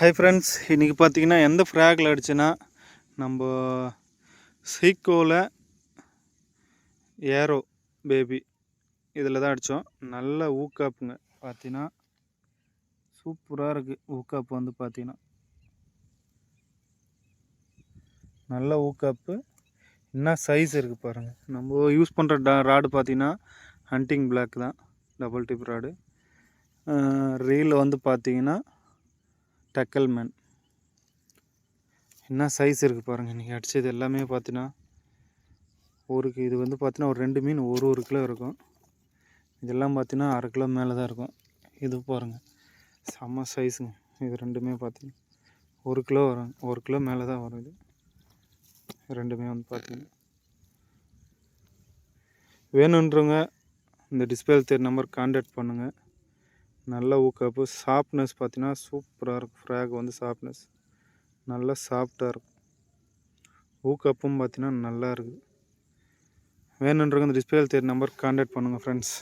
Hi friends, இன்றைக்கி பார்த்தீங்கன்னா எந்த ஃப்ராகில் அடிச்சுன்னா நம்ம சீக்கோவில் ஏரோ பேபி இதில் தான் அடித்தோம். நல்ல ஊக்காப்புங்க. பார்த்தீங்கன்னா சூப்பராக இருக்குது. ஊக்காப்பு வந்து பார்த்தீங்கன்னா நல்ல ஊக்காப்பு. என்ன சைஸ் இருக்குது பாருங்கள். நம்ம யூஸ் பண்ணுற ராடு பார்த்தீங்கன்னா ஹண்டிங் பிளாக் தான், டபுள் டிப் ராடு. ரீல் வந்து பார்த்தீங்கன்னா டக்கல்மேன். என்ன சைஸ் இருக்குது பாருங்கள். இன்றைக்கி அடித்தது எல்லாமே பார்த்தீங்கன்னா இது வந்து பார்த்தீங்கன்னா ஒரு 2 மீன் ஒரு கிலோ இருக்கும். இதெல்லாம் பார்த்தீங்கன்னா 1/2 கிலோ மேலே தான் இருக்கும். இது பாருங்கள், செம்ம சைஸுங்க. இது ரெண்டுமே பார்த்தீங்கன்னா 1 கிலோ வரும், 1 கிலோ மேலே தான் வரும். இது ரெண்டுமே வந்து பார்த்தீங்கன்னா வேணுன்றவங்க இந்த டிஸ்பிளே தெரிய நம்பர் கான்டாக்ட் பண்ணுங்கள். நல்ல ஊக்காப்பு. சாஃப்ட்னஸ் பார்த்தீங்கன்னா சூப்பராக இருக்கும். ஃப்ராக் வந்து சாஃப்ட்னஸ் நல்லா சாஃப்டாக இருக்கும். ஊக்கப்பும் பார்த்தீங்கன்னா நல்லா இருக்குது. வேணுன்றவங்க இந்த டிஸ்பிளே தெரிய நம்பர் கான்டாக்ட் பண்ணுங்கள் ஃப்ரெண்ட்ஸ்.